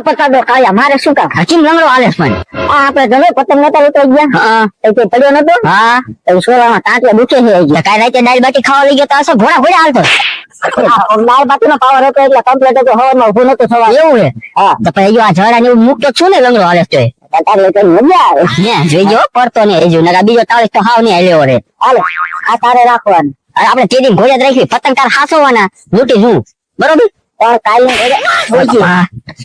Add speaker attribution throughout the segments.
Speaker 1: પતાડો કાયા મારે શું કામ હકીમ લંગડો હાલે પણ આપણે જમે પતંગ નતા ઉતરી ગયા હા એ પડ્યો નતો હા તો સોરામાં તાંતલે દુખે છે કાઈ રાતે દાળ બાટી ખાવા લઈ ગયા તો આસો ઘોડા ઘોડા હાલતો દાળ બાટી નો પાવર હતો એટલે કમ્પ્લીટ તો હવામાં ઉભું નતું થવા એવું છે હા તો પછી આ ઝાડા ને મુક્ત છું ને લંગડો હાલે તો તારે તો મજા આવે ને જોઈજો પડતો ને એજો નકા બીજો તાળીસ તો હાવ ને હાલ્યો રે હાલો આ તારે રાખવાનું આપણે તે દિન ઘોડા રાખી પતંગ તાર હાસવાના લૂટી શું બરોબર કાલ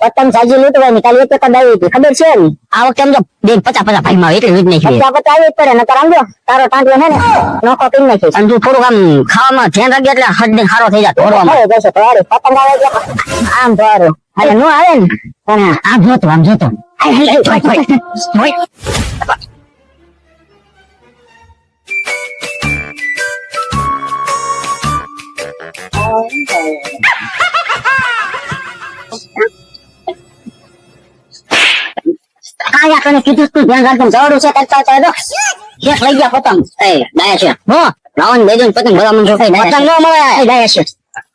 Speaker 1: પતંગ સાજી લૂંટવાની કાલે એક પતંગ આવી હતી ખબર છે ને આ વખતે સમજો 50-50 ભાઈ માં એટલે લૂંટ નાખી 50 આવી પડે નકર આમજો તારો ટાંટલો છે ને નોકો પીન નાખી અને તું થોડું આમ ખાવામાં ધ્યાન રાખજે એટલે હદ ને સારો થઈ જાય તોડવામાં જશે તો અરે પતંગ આવે એટલે આમ ધોરો અને નો આવે ને પણ આમ જોતો કાયા તને કીધું તું ધ્યાન રાખજો જવાડું છે કરતા તો એક લઈ ગયા પતંગ એ ડાયા છે હો રાવણ દઈ દો પતંગ ભલા મન જોઈ પતંગ નો મળે એ ડાયા છે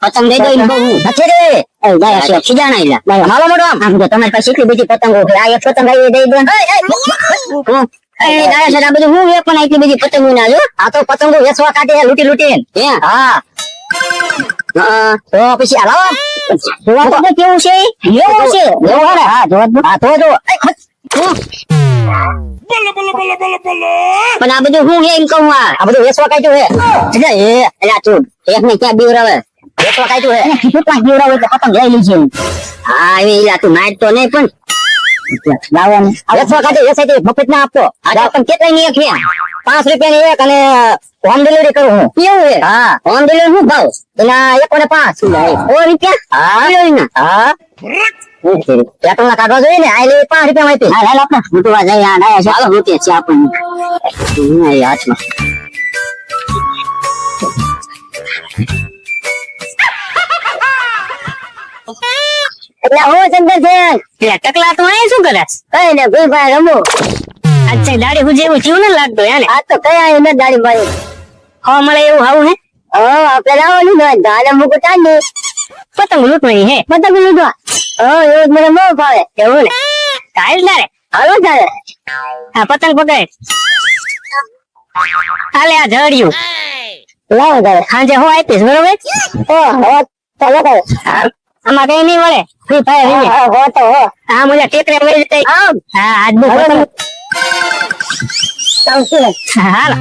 Speaker 1: પતંગ દઈ દો ને બહુ નથી રે એ ડાયા છે ખીજાણા ઇલા હાલો મોડો આમ જો તમારી પાસે એટલી બધી પતંગો છે આ એક પતંગ આવી દઈ દો એ ડાયા છે આ બધું હું એ પણ એટલી બધી પતંગો ના જો આ તો પતંગો વેચવા કાઢે લૂટી લૂટી હે હા તો પછી હાલો જોવા તો કેવું છે એવું છે એવું હા જોવા હા તો જો પણ આ બધું હું એમ કહું આ બધું વેચવા કાઢ્યું હે એટલે એલા તું એક ને ક્યાં બીવરાવે વેચવા કાઢ્યું હે કીધું ક્યાં બીવરાવે એટલે પતંગ લઈ લીજે હા એલા તું માર તો નહીં પણ લાવવાનું વેચવા કાઢ્યું વેચાઈ મફત ના આપતો આ પણ કેટલા ની એક છે 5 રૂપિયા ની એક અને હોમ ડિલિવરી કરું હું કેવું હે હા હોમ ડિલિવરી શું ભાવ એના 1.5 રૂપિયા હા હા પેટ્રોલ કાઢવા જોઈએ ને આ લે 5 રૂપિયા માં હા હાલ આપણે લૂટવા જાય આ ડાયા છે હાલો લૂટીએ છે આપણને હાથમાં એટલે હો ચંદર છે ટકલા તો અહીં શું કરે કઈ ને ભાઈ ભાઈ રમો અચ્છા દાડી હું જેવું થયું ને લાગતો યાર આ તો કયા એને દાડી ભાઈ હા મળે એવું આવું હે આપણે લાવવાનું ને દાડા મુકું ચાંદી પતંગ લૂંટવાની હે પતંગ લૂંટવા એવું મને બહુ ભાવે એવું ને કાલ તારે હાલો તારે હા પતંગ પકડ હાલે આ જડિયું લાવો તારે સાંજે હું આપીશ બરોબર આમાં કઈ નહીં મળે ફ્રી ફાયર હા મુજા ટેકરે મળી જાય હા આજ બહુ પતંગ હાલો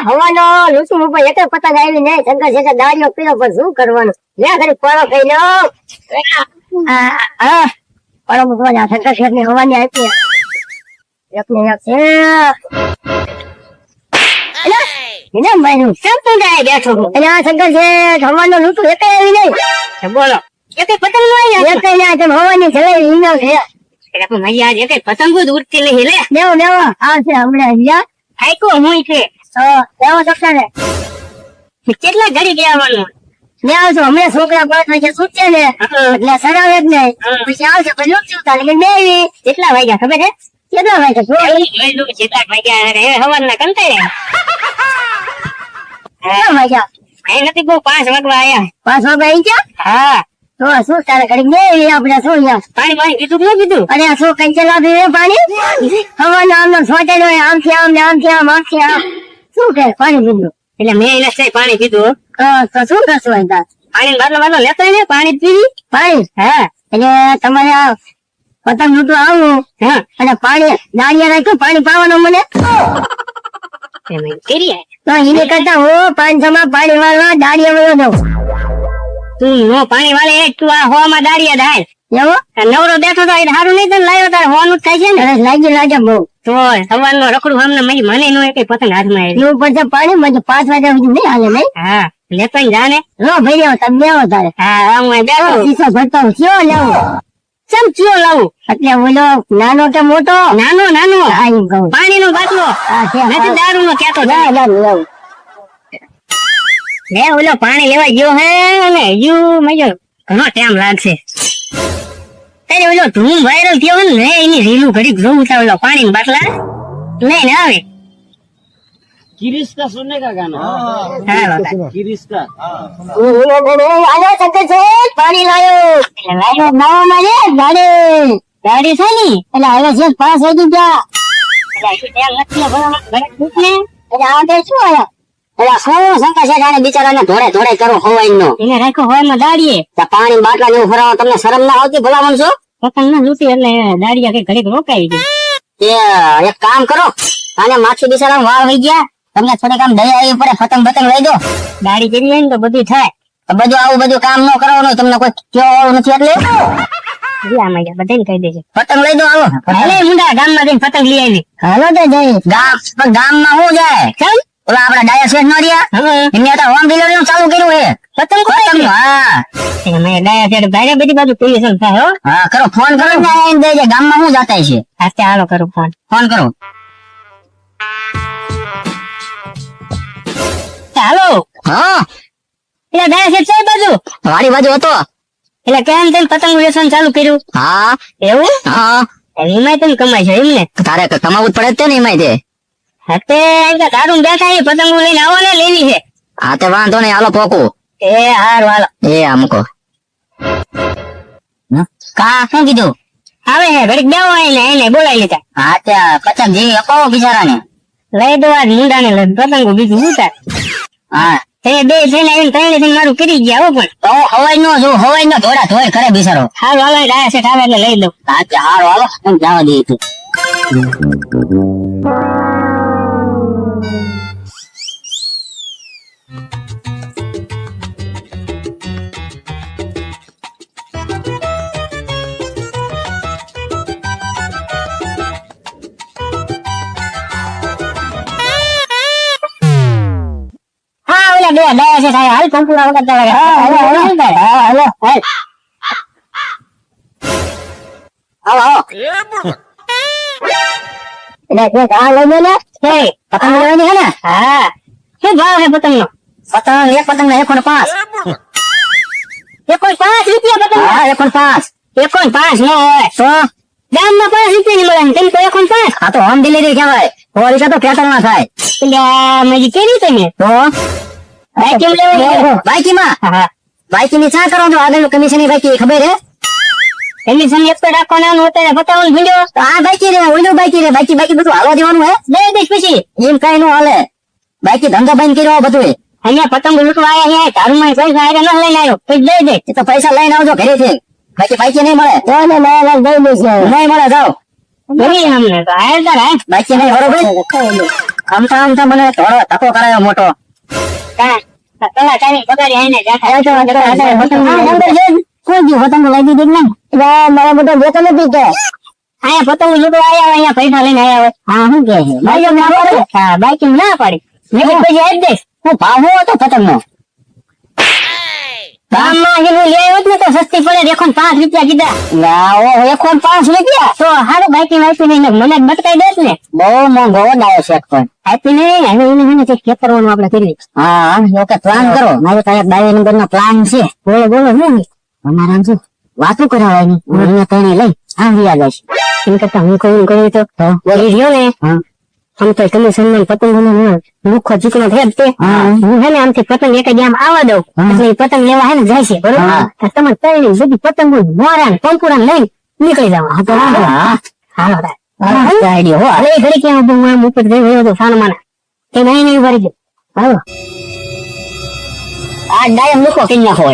Speaker 1: હવાનો લૂસું ઉપર એક પતંગ આવી નહીં શંકર શંકર દાડીઓ પીરો પર શું કરવાનું લે ઘડી પરો ખાઈ લો પરો મૂકવા જા શંકર શેઠ ની હવાની આપી એક ને એક છે એના મારું કેમ તું જાય બેઠો એટલે આ શંકર શેઠ હવાનો લૂસું એક આવી નહીં બોલો એક પતંગ નો આવી એક ના તેમ હવાની જલાઈ ઈનો છે એટલે પણ મૈયા આજ એક પતંગો જ ઉડતી નહીં લે લેવો લેવો આ છે હમણાં યા આઈકો હું છે લેવો સકતા કેટલા ઘડી ગયા ને આવજો હમણાં છોકરા પાંચ વાગે છૂટશે ને એટલે સરાવે જ નહીં પછી આવશે પછી શું તારે કે દેવી કેટલા વાગ્યા ખબર છે કેટલા વાગ્યા કેટલા વાગ્યા હવારના કંટાળે કેટલા વાગ્યા અહીં નથી બહુ 5 વાગવા આયા 5 વાગવા આવી ગયા હા તો શું તારે ઘડી દેવી આપણે શું પાણી પાણી કીધું કે કીધું અરે આ શું કઈ ચલાવી પાણી હવાના આમ સોટેલો આમથી આમ ને આમથી આમ આમથી આમ શું કે પાણી પીધું એટલે મેં એને સહી પાણી પીધું તો શું કરશું અહીં પાણી બાટલો લેતો ને પાણી પીવી પાણી હા એટલે તમારે આ પતંગ લૂંટવા આવું હા અને પાણી દાળિયા રાખ્યું પાણી પાવાનું મને તો એને કરતા હું 500 પાણી વાળવા દાળિયા વયો દઉં તું નો પાણી વાળે તું આ હોવામાં દાળિયા ડાય એવો નવરો બેઠો તો સારું નહીં તો લાવ્યો તારે હોવાનું થાય છે ને લાગે બહુ તો સવારનો રખડું સામને મને નો એક પતંગ હાથમાં આવ્યું પછી પાણી મને 5 વાગ્યા સુધી નહીં હાલે નહીં હા લેતો જાને લો ભાઈ તમે લેવો તારે હા હું બેઠો શીશો ભરતો કયો લાવું ચમ કયો લાવું એટલે ઓલો નાનો કે મોટો નાનો પાણી નો બાટલો નથી દારૂ નો કેતો લાવું લે ઓલો પાણી લેવા ગયો હે ને મેજો ઘણો ટાઈમ લાગશે ત્યારે ઓલો ધૂમ વાયરલ થયો ને એની રીલું ઘડી જોઉં તા ઓલો પાણી બાટલા લઈને આવે
Speaker 2: किरिश्ता सुनने का गाना किरिश्ता
Speaker 1: આલો શંકર છે પાણી લાયો નવા માં ગાડી છે ની એટલે હવે છે પાસ થઈ ગયા એટલે લક્ષ્ય એટલે આ શું આયા એટલે શું શંકર છે જાણે બિચારાને ધોડે કરો હવાઈ નો એને રાખ્યો હોય માં દાડીએ પાણી બાટલા જેવું ફરાવો તમને શરમ ના આવતી ભલામણ છો પતંગ ના લૂટી એટલે દાડિયા કઈ ઘડીક રોકાઈ ગઈ એક કામ કરો આને માછી બિચારા વાળ વહી ગયા તમને થોડીક આમ દયા આવી પડે પતંગ લઈ દો દાડી કરી હોય ને તો બધું થાય બધું આવું બધું કામ ન કરવાનું તમને કોઈ કેવા વાળું નથી એટલે બધાને કહી દેજે પતંગ લઈ દો આવો મુંડા ગામમાં જઈને પતંગ લઈ આવી હાલો તો જઈ ગામમાં શું જાય કેમ ઓલા આપડા ડાયા શેઠ નો રહ્યા એમને તો હોમ ડિલિવરી નું ચાલુ કર્યું છે પતંગ હા મેં ડાયા શેઠ ભાઈ બધી બાજુ પોલ્યુશન થાય હો હા કરો ફોન કરો ને આઈને દેજે ગામમાં શું જાતા છે હાથે હાલો કરું ફોન કરો હાલો હા એટલે ડાયા શેઠ છે બાજુ વાડી બાજુ હતો એટલે કેમ તેમ પતંગ વ્યસન ચાલુ કર્યું હા એવું હા એમાં તેમ કમાય છે એમને તારે કમાવું જ પડે ને એમાં તે હતે તારું બેઠા એ પતંગો લઈને આવો ને લેવી છે હા તે વાંધો નહીં હાલો પોકું એ હાર વાલો એ અમુકો કા શું કીધું આવે હે ઘડીક દેવો એને બોલાવી લીધા હા ત્યાં પતંગ જેવી અપાવો બિચારાને લઈ દો આજ મુંડાને લઈ પતંગો બીજું ઉતાર હા તે બે થઈને આવીને ત્રણે થઈને મારું કરી ગયા હો પણ તો હવાઈ નો જો હવાઈ નો ધોડા ધોય કરે બિચારો હાલ વાલો ડાયા છે આવે એટલે લઈ દઉં હા હાર વાલો એમ જવા દે તું બે ડાયા છે થાય હાલ કંકુડા વગર ચાલે હાલો હાલો એટલે આ લઈ લે પતંગ લેવાની છે ને હા શું ભાવ છે પતંગ નો પતંગ એક પતંગ ના 1.5 રૂપિયા પતંગ હા 1.5 નો હોય તો ગામ માં 5 રૂપિયા ની મળે તેમ તો 1.5 હા તો હોમ ડિલિવરી કહેવાય પોલીસ તો ખેતર માં થાય એટલે મેં કેવી તમે તો બાઈકી ની ચા કરો છો આગળ કમિશન ની બાઈકી ખબર હે કમિશન એક તો રાખવાના અત્યારે બતાવવાનું ભૂલ્યો તો આ બાઈકી રે ઓલું બાઈકી રે બાઈકી બધું હાલવા દેવાનું હે દે દે પછી એમ કઈ નો હાલે બાઈકી ધંધો બંધ કર્યો બધું અહીંયા પતંગ લૂટવા આયા હે તારું માં પૈસા આયા ન લઈને આવ્યો પછી દઈ દે એ તો પૈસા લઈને આવજો ઘરે થી બાઈકી નહીં મળે તો ને દઈ દેશે નહીં મળે જાઓ ઘરે અમને તો આયા તાર હે બાઈકી નહીં બરોબર આમ તો મને થોડો તકો કરાયો મોટો પેલા તારી પગારી આઈને પતંગ લઈ દીધી ને મારા બધા જોતો નથી કે અહીંયા પતંગ લૂટવા આવ્યા અહીંયા પૈસા લઈને આવ્યા હા શું કે બાઈક ના પાડી મેં પછી આપી દઈશ હું ભાવ હતો પતંગ નો ગામમાં હું લઈ આવ્યો ને તો સસ્તી પડે 1.5 રૂપિયા કીધા 1.5 રૂપિયા તો હારું બાઈક આપી નહીં મને બટકાઈ દેસ ને બહુ મોંઘો ડાયો છે પણ આપી નહીં હવે એને ચેક કરવાનું આપણે કરી હા ઓકે પ્લાન કરો મારે કયા ડાયો નંબર નો પ્લાન છે બોલો ને અમારા શું વાતો કરાવવાની અહીંયા કઈ લઈ આવ્યા જઈશ એમ કરતા હું કહ્યું તો બોલી રહ્યો ને આમ તો કમિશન માં પતંગ મુખો ચીકણો થયા તે હું હે ને આમથી પતંગ એક જ આમ આવવા દઉં એટલે પતંગ લેવા હે ને જાય છે બરોબર તમારે કઈ બધી પતંગ મોરા ને પંપુરા લઈને નીકળી જવા હા તો હાલો આઈડિયો હો હવે ઘડી ક્યાં હું આમ ઉપર જઈ ગયો હતો સાનો માના એ નહીં ભરી ગયો હાલો આ ડાયમ મુખો કઈ નાખો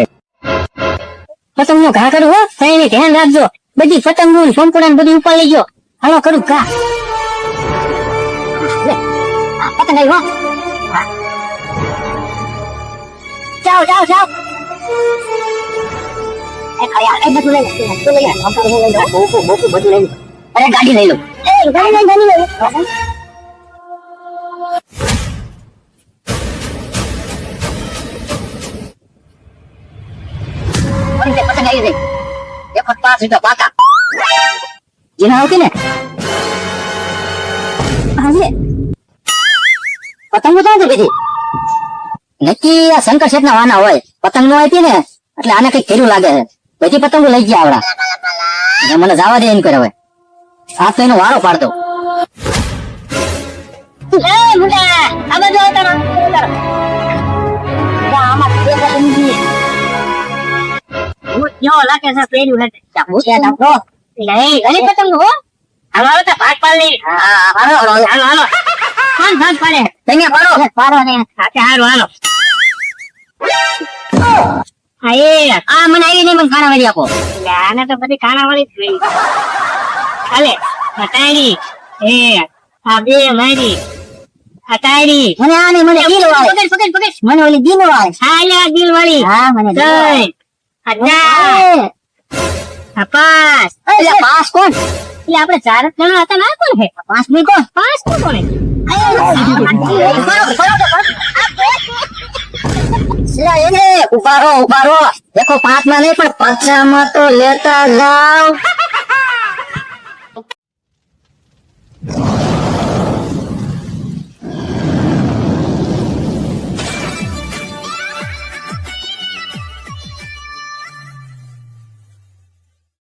Speaker 1: પતંગ નો ઘા કરું હો કઈ ધ્યાન રાખજો બધી પતંગો પંપુરા બધું ઉપર લઈ ગયો હાલો કરું ઘા પતંગ આવી હો જાઓ એ ખાલી આ બધું લઈ લે બોકુ બધું લઈ લે અરે ગાડી લઈ લો ગાડી લઈ લો પતંગ આવી ગઈ 1.5 રૂપિયા પાકા જીના હોતી ને હાજી પતંગ તો બધી નક્કી આ શંકર શેઠ ના વાના હોય પતંગ નો આપી ને એટલે આને કઈ ખેરું લાગે છે બધી પતંગો લઈ ગયા આવડા મને જવા દે એમ કરે હવે આ તો એનો વારો પાડતો આ બાજુ ઉતારો આમાં બે પતંગ છે હું ક્યાં લાગે છે પેલું હે ચાબુસિયા ડાકો નહીં ઘણી પતંગ હો હાલો હાલો તો ભાગ પાડ લઈ હા હાલો હાલો હાલો કોણ ભાગ પાડે તમે પાડો ને હાલો હાલો આ મને આવી નહીં પણ ખાના વાળી આપો આને તો બધી ખાના વાળી જ જોઈ હાલે તાયરી એ આ બે મારી આ તાયરી મને આ નહીં મને દિલ વાળી પકડ પકડ પકડ મને ઓલી દિલ વાળી હા લે દિલ વાળી હા મને દઈ આ ચાર આ પાંચ એટલે પાંચ કોણ એટલે આપણે ચાર જ જણા હતા ના કોણ હે પાંચ ની કોણ પાંચ કોણ હે ઉભારો ઉભારો દેખો પાંચ માં નહીં પણ પાંચ માં તો લેતા જાવ